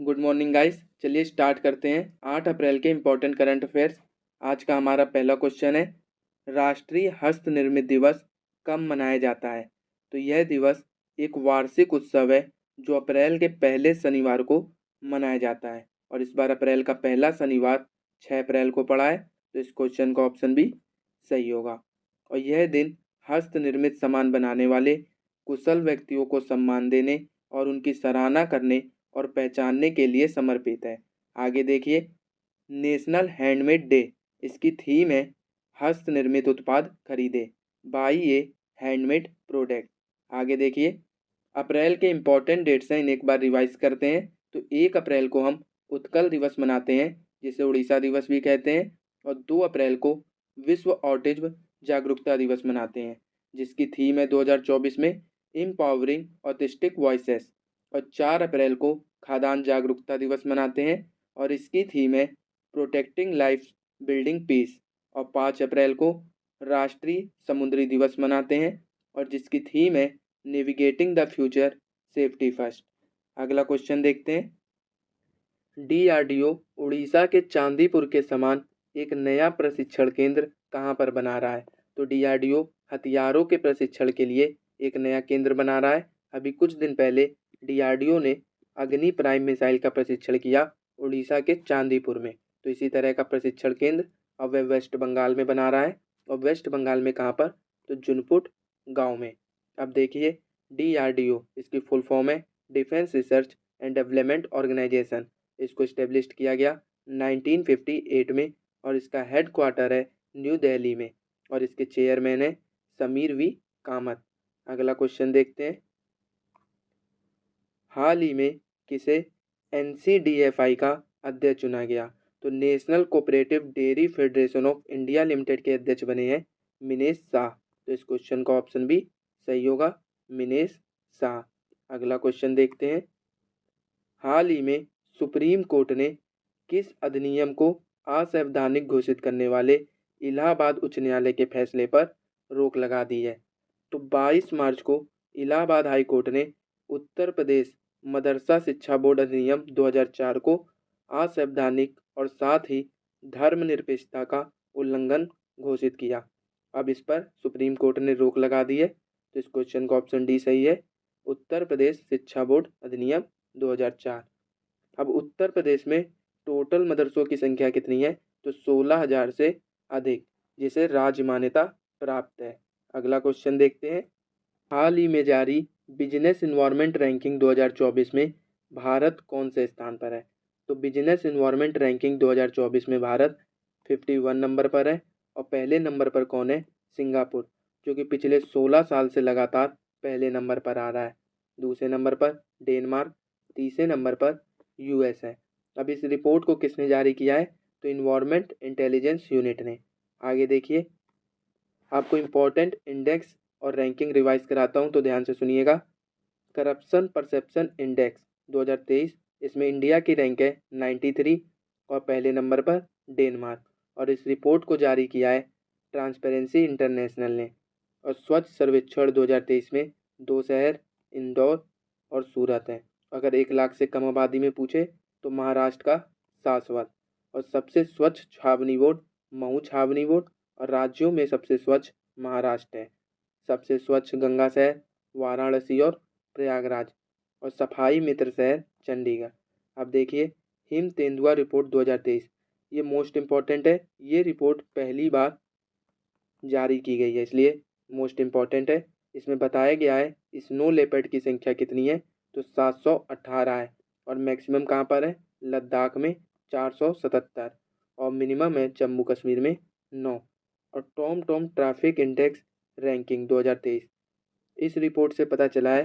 Good morning guys. चलिए start करते हैं 8 अप्रैल के इम्पोर्टेंट करंट अफेयर्स। आज का हमारा पहला क्वेश्चन है, राष्ट्रीय हस्त निर्मित दिवस कब मनाया जाता है? तो यह दिवस एक वार्षिक उत्सव है जो अप्रैल के पहले शनिवार को मनाया जाता है और इस बार अप्रैल का पहला शनिवार 6 अप्रैल को पड़ा है, तो इस क्वेश्चन का ऑप्शन भी सही होगा। और यह दिन हस्त निर्मित सामान बनाने वाले कुशल व्यक्तियों को सम्मान देने और उनकी सराहना करने और पहचानने के लिए समर्पित है। आगे देखिए, नेशनल हैंडमेड डे, इसकी थीम है हस्त निर्मित उत्पाद खरीदे, बाई ए हैंडमेड प्रोडक्ट। आगे देखिए, अप्रैल के इम्पॉर्टेंट डेट्स हैं, इन्हें एक बार रिवाइज करते हैं। तो 1 अप्रैल को हम उत्कल दिवस मनाते हैं जिसे उड़ीसा दिवस भी कहते हैं, और 2 अप्रैल को विश्व ऑटिज्म जागरूकता दिवस मनाते हैं जिसकी थीम है 2024 में एम्पावरिंग ऑटिस्टिक वॉइसेस। और 4 अप्रैल को खाद्यान्न जागरूकता दिवस मनाते हैं और इसकी थीम है प्रोटेक्टिंग लाइफ बिल्डिंग पीस। और 5 अप्रैल को राष्ट्रीय समुद्री दिवस मनाते हैं और जिसकी थीम है navigating the future safety first. अगला क्वेश्चन देखते हैं, डीआरडीओ उड़ीसा के चांदीपुर के समान एक नया प्रशिक्षण केंद्र कहाँ पर बना रहा है? तो डीआरडीओ हथियारों के प्रशिक्षण के लिए एक नया केंद्र बना रहा है। अभी कुछ दिन पहले डीआरडीओ ने अग्नि प्राइम मिसाइल का प्रशिक्षण किया उड़ीसा के चांदीपुर में, तो इसी तरह का प्रशिक्षण केंद्र अब वह वेस्ट बंगाल में बना रहा है। और वेस्ट बंगाल में कहाँ पर? तो जुनपुट गांव में। अब देखिए, डीआरडीओ इसकी फुल फॉर्म है defence research and development organisation. इसको इस्टेब्लिश किया गया 1958 में और इसका हेड क्वार्टर है न्यू दिल्ली में और इसके चेयरमैन है समीर वी कामत। अगला क्वेश्चन देखते हैं, हाल ही में किसे एनसीडीएफआई का अध्यक्ष चुना गया? तो national cooperative dairy federation of India limited के अध्यक्ष बने हैं मिनेश शाह, तो इस क्वेश्चन का ऑप्शन भी सही होगा, मिनेश शाह। अगला क्वेश्चन देखते हैं, हाल ही में सुप्रीम कोर्ट ने किस अधिनियम को असंवैधानिक घोषित करने वाले इलाहाबाद उच्च न्यायालय के फैसले पर रोक लगा दी है? तो 22 मार्च को इलाहाबाद हाई कोर्ट ने उत्तर प्रदेश मदरसा शिक्षा बोर्ड अधिनियम 2004 को असंवैधानिक और साथ ही धर्मनिरपेक्षता का उल्लंघन घोषित किया। अब इस पर सुप्रीम कोर्ट ने रोक लगा दी है, तो इस क्वेश्चन का ऑप्शन डी सही है, उत्तर प्रदेश शिक्षा बोर्ड अधिनियम 2004। अब उत्तर प्रदेश में टोटल मदरसों की संख्या कितनी है? तो 16,000 से अधिक, जिसे राज्य मान्यता प्राप्त है। अगला क्वेश्चन देखते हैं, हाल ही में जारी बिजनेस इन्वायरमेंट रैंकिंग 2024 में भारत कौन से स्थान पर है? तो बिजनेस इन्वायरमेंट रैंकिंग 2024 में भारत 51 नंबर पर है और पहले नंबर पर कौन है? सिंगापुर, जो कि पिछले 16 साल से लगातार पहले नंबर पर आ रहा है। दूसरे नंबर पर डेनमार्क, तीसरे नंबर पर यूएस है। अब इस रिपोर्ट को किसने जारी किया है? तो इन्वायरमेंट इंटेलिजेंस यूनिट ने। आगे देखिए, आपको इम्पोर्टेंट इंडेक्स और रैंकिंग रिवाइज कराता हूँ तो ध्यान से सुनिएगा। करप्शन परसेप्शन इंडेक्स 2023, इसमें इंडिया की रैंक है 93 और पहले नंबर पर डेनमार्क, और इस रिपोर्ट को जारी किया है ट्रांसपेरेंसी इंटरनेशनल ने। और स्वच्छ सर्वेक्षण 2023 में 2 शहर इंदौर और सूरत हैं। अगर 1 लाख से कम आबादी में पूछे तो महाराष्ट्र का शाश्वत। और सबसे स्वच्छ छावनी बोर्ड महू छावनी बोर्ड, और राज्यों में सबसे स्वच्छ महाराष्ट्र है। सबसे स्वच्छ गंगा शहर वाराणसी और प्रयागराज, और सफाई मित्र शहर चंडीगढ़। अब देखिए, हिम तेंदुआ रिपोर्ट 2023, ये मोस्ट इम्पॉर्टेंट है। ये रिपोर्ट पहली बार जारी की गई है इसलिए मोस्ट इम्पॉर्टेंट है। इसमें बताया गया है स्नो लेपर्ड की संख्या कितनी है? तो 718 है और मैक्सिमम कहाँ पर है? लद्दाख में 477 और मिनिमम है जम्मू कश्मीर में 9। और Tom Tom traffic index ranking 2023, इस रिपोर्ट से पता चला है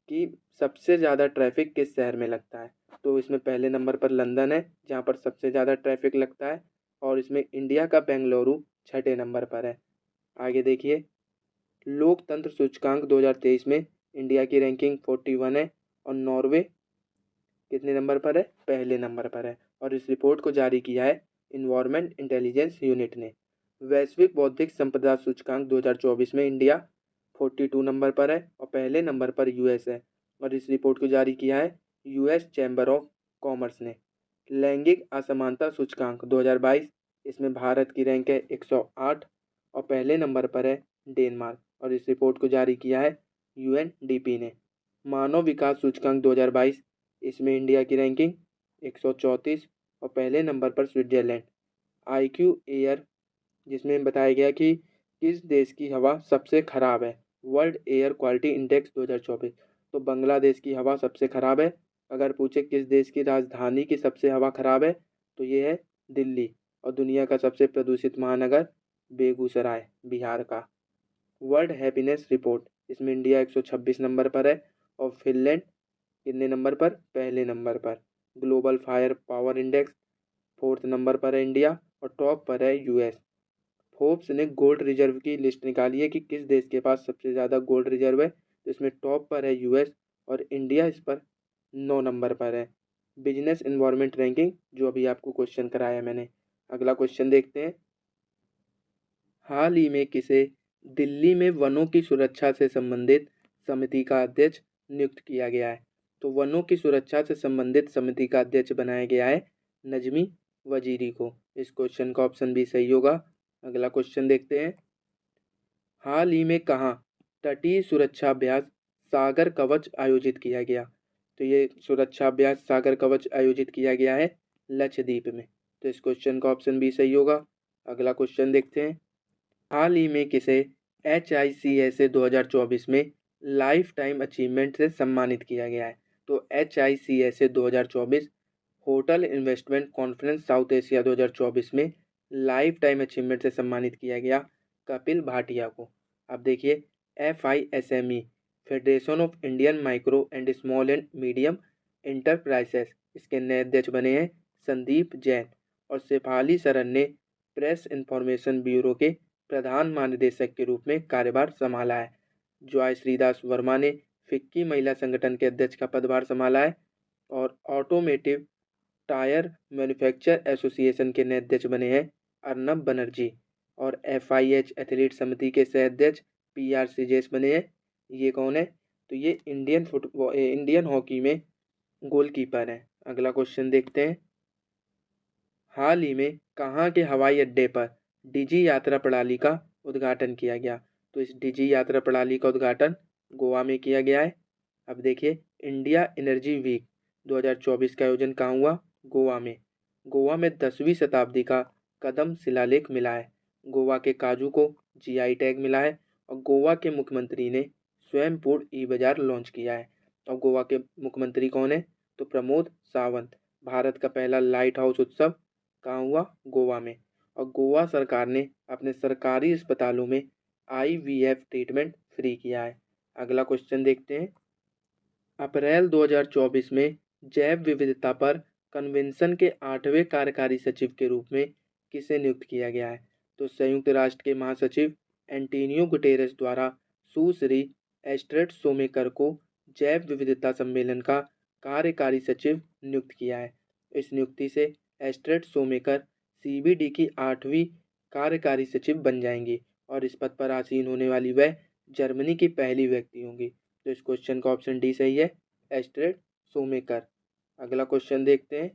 कि सबसे ज़्यादा ट्रैफिक किस शहर में लगता है। तो इसमें पहले नंबर पर लंदन है जहाँ पर सबसे ज़्यादा ट्रैफिक लगता है, और इसमें इंडिया का बेंगलुरु छठे नंबर पर है। आगे देखिए, लोकतंत्र सूचकांक 2023 में इंडिया की रैंकिंग 41 है और नॉर्वे कितने नंबर पर है? पहले नंबर पर है, और इस रिपोर्ट को जारी किया है इन्वायरमेंट इंटेलिजेंस यूनिट ने। वैश्विक बौद्धिक संपदा सूचकांक 2024 में इंडिया 42 नंबर पर है और पहले नंबर पर यूएस है, और इस रिपोर्ट को जारी किया है यूएस चैम्बर ऑफ कॉमर्स ने। लैंगिक असमानता सूचकांक 2022, इसमें भारत की रैंक है 108 और पहले नंबर पर है डेनमार्क, और इस रिपोर्ट को जारी किया है यूएनडीपी ने। मानव विकास सूचकांक 2022, इसमें इंडिया की रैंकिंग 134 और पहले नंबर पर स्विट्जरलैंड। आईक्यू एयर, जिसमें बताया गया कि किस देश की हवा सबसे खराब है, वर्ल्ड एयर क्वालिटी इंडेक्स 2024। तो बांग्लादेश की हवा सबसे खराब है। अगर पूछे किस देश की राजधानी की सबसे हवा खराब है, तो ये है दिल्ली। और दुनिया का सबसे प्रदूषित महानगर बेगूसराय, बिहार का। वर्ल्ड हैप्पीनेस रिपोर्ट, इसमें इंडिया 126 नंबर पर है और फिनलैंड कितने नंबर पर, पहले नंबर पर। Global fire power index 4th number पर है इंडिया और टॉप पर है यूएस। फोर्ब्स ने गोल्ड रिजर्व की लिस्ट निकाली है कि किस देश के पास सबसे ज़्यादा गोल्ड रिजर्व है, तो इसमें टॉप पर है यूएस और इंडिया इस पर 9 नंबर पर है। बिजनेस इन्वायरमेंट रैंकिंग, जो अभी आपको क्वेश्चन कराया मैंने। अगला क्वेश्चन देखते हैं। हाल ही में किसे दिल्ली में वनों की सुरक्षा से संबंधित समिति का अध्यक्ष नियुक्त किया गया है? तो वनों की सुरक्षा से संबंधित समिति का अध्यक्ष बनाया गया है नजमी वजीरी को। इस क्वेश्चन का ऑप्शन बी सही होगा। अगला क्वेश्चन देखते हैं। हाल ही में कहाँ तटीय सुरक्षा अभ्यास सागर कवच आयोजित किया गया? तो ये सुरक्षा अभ्यास सागर कवच आयोजित किया गया है लक्षद्वीप में। तो इस क्वेश्चन का ऑप्शन बी सही होगा। अगला क्वेश्चन देखते हैं। हाल ही में किसे HICSA 2024 में लाइफ टाइम अचीवमेंट से सम्मानित किया गया है? तो HICSA 2024 hotel investment conference south Asia 2024 में लाइफ टाइम अचीवमेंट से सम्मानित किया गया कपिल भाटिया को। अब देखिए, FISME federation of Indian micro and small and medium enterprises, इसके नए अध्यक्ष बने हैं संदीप जैन। और शेफाली सरन ने प्रेस इंफॉर्मेशन ब्यूरो के प्रधान महानिदेशक के रूप में कार्यभार संभाला है। जॉय श्रीदास वर्मा ने फिक्की महिला संगठन के अध्यक्ष का पदभार संभाला है। और ऑटोमेटिव टायर मैन्युफैक्चर एसोसिएशन के नए अध्यक्ष बने हैं अर्नब बनर्जी। और FIH एथलीट समिति के सह अध्यक्ष PR श्रीजेश बने हैं। ये कौन है? तो ये इंडियन हॉकी में गोलकीपर हैं। अगला क्वेश्चन देखते हैं। हाल ही में कहाँ के हवाई अड्डे पर डिजी यात्रा प्रणाली का उद्घाटन किया गया? तो इस डिजी यात्रा प्रणाली का उद्घाटन गोवा में किया गया है। अब देखिए, इंडिया एनर्जी वीक 2024 का आयोजन कहाँ हुआ? गोवा में। गोवा में 10वीं शताब्दी का कदम शिलालेख मिला है। गोवा के काजू को GI टैग मिला है। और गोवा के मुख्यमंत्री ने स्वयं फूड बाजार लॉन्च किया है। और गोवा के मुख्यमंत्री कौन है? तो प्रमोद सावंत। भारत का पहला लाइट हाउस उत्सव कहाँ हुआ? गोवा में। और गोवा सरकार ने अपने सरकारी अस्पतालों में IVF ट्रीटमेंट फ्री किया है। अगला क्वेश्चन देखते हैं। अप्रैल 2024 में जैव विविधता पर कन्वेंशन के 8वें कार्यकारी सचिव के रूप में किसे नियुक्त किया गया है? तो संयुक्त राष्ट्र के महासचिव एंटोनियो गुटेरेस द्वारा सुश्री एस्ट्रेड सोमेकर को जैव विविधता सम्मेलन का कार्यकारी सचिव नियुक्त किया है। इस नियुक्ति से एस्ट्रेड सोमेकर CBD की 8वीं कार्यकारी सचिव बन जाएंगी और इस पद पर आसीन होने वाली वह जर्मनी की पहली व्यक्ति होंगी। तो इस क्वेश्चन का ऑप्शन डी सही है, एस्ट्रेड सोमेकर। अगला क्वेश्चन देखते हैं।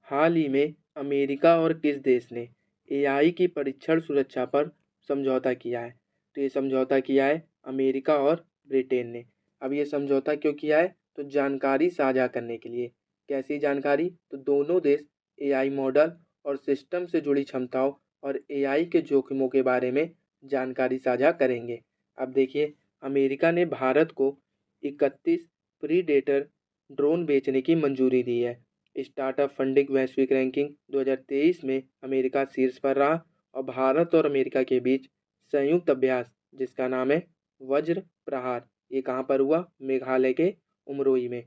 हाल ही में अमेरिका और किस देश ने AI की परीक्षण सुरक्षा पर समझौता किया है? तो ये समझौता किया है अमेरिका और ब्रिटेन ने। अब ये समझौता क्यों किया है? तो जानकारी साझा करने के लिए। कैसी जानकारी? तो दोनों देश AI मॉडल और सिस्टम से जुड़ी क्षमताओं और AI के जोखिमों के बारे में जानकारी साझा करेंगे। अब देखिए, अमेरिका ने भारत को 31 प्रीडेटर ड्रोन बेचने की मंजूरी दी है। स्टार्टअप फंडिंग वैश्विक रैंकिंग 2023 में अमेरिका शीर्ष पर रहा। और भारत और अमेरिका के बीच संयुक्त अभ्यास जिसका नाम है वज्र प्रहार, ये कहाँ पर हुआ? मेघालय के उमरोई में।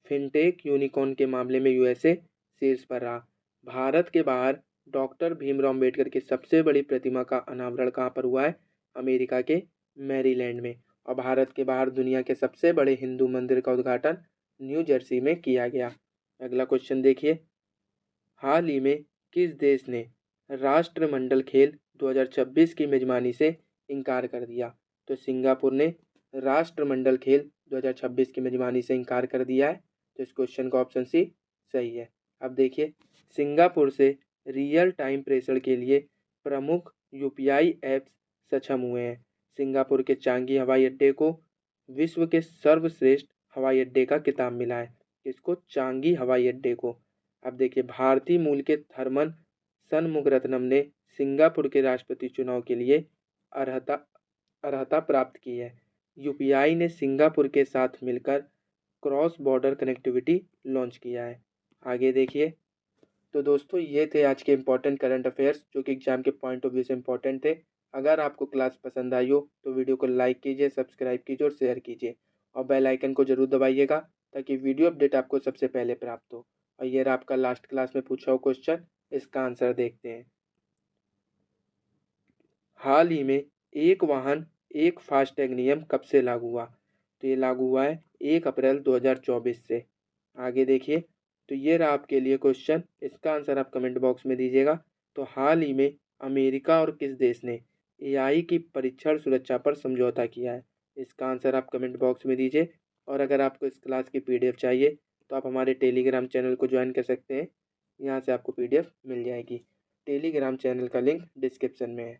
फिनटेक यूनिकॉर्न के मामले में USA शीर्ष पर रहा। भारत के बाहर डॉक्टर भीमराव अम्बेडकर की सबसे बड़ी प्रतिमा का अनावरण कहाँ पर हुआ है? अमेरिका के मैरीलैंड में। और भारत के बाहर दुनिया के सबसे बड़े हिंदू मंदिर का उद्घाटन न्यू जर्सी में किया गया। अगला क्वेश्चन देखिए। हाल ही में किस देश ने राष्ट्रमंडल खेल 2026 की मेजबानी से इनकार कर दिया? तो सिंगापुर ने राष्ट्रमंडल खेल 2026 की मेजबानी से इनकार कर दिया है। तो इस क्वेश्चन का ऑप्शन सी सही है। अब देखिए, सिंगापुर से रियल टाइम प्रेषण के लिए प्रमुख यूपीआई ऐप्स सक्षम हुए हैं। सिंगापुर के चांगी हवाई अड्डे को विश्व के सर्वश्रेष्ठ हवाई अड्डे का खिताब मिला है। इसको चांगी हवाई अड्डे को। अब देखिए, भारतीय मूल के थर्मन षणमुगरत्नम ने सिंगापुर के राष्ट्रपति चुनाव के लिए अर्हता अर्हता प्राप्त की है। यूपीआई ने सिंगापुर के साथ मिलकर क्रॉस बॉर्डर कनेक्टिविटी लॉन्च किया है। आगे देखिए, तो दोस्तों ये थे आज के इम्पोर्टेंट करंट अफेयर्स जो कि एग्जाम के पॉइंट ऑफ व्यू से इम्पोर्टेंट थे। अगर आपको क्लास पसंद आई हो तो वीडियो को लाइक कीजिए, सब्सक्राइब कीजिए और शेयर कीजिए और बेल आइकन को जरूर दबाइएगा ताकि वीडियो अपडेट आपको सबसे पहले प्राप्त हो। और ये रहा आपका लास्ट क्लास में पूछा हुआ क्वेश्चन, इसका आंसर देखते हैं। हाल ही में एक वाहन एक फास्टैग नियम कब से लागू हुआ? तो ये लागू हुआ है 1 अप्रैल 2024 से। आगे देखिए, तो ये रहा आपके लिए क्वेश्चन, इसका आंसर आप कमेंट बॉक्स में दीजिएगा। तो हाल ही में अमेरिका और किस देश ने एआई की परीक्षण सुरक्षा पर समझौता किया है? इसका आंसर आप कमेंट बॉक्स में दीजिए। और अगर आपको इस क्लास की पीडीएफ चाहिए तो आप हमारे टेलीग्राम चैनल को ज्वाइन कर सकते हैं। यहाँ से आपको पीडीएफ मिल जाएगी। टेलीग्राम चैनल का लिंक डिस्क्रिप्शन में है।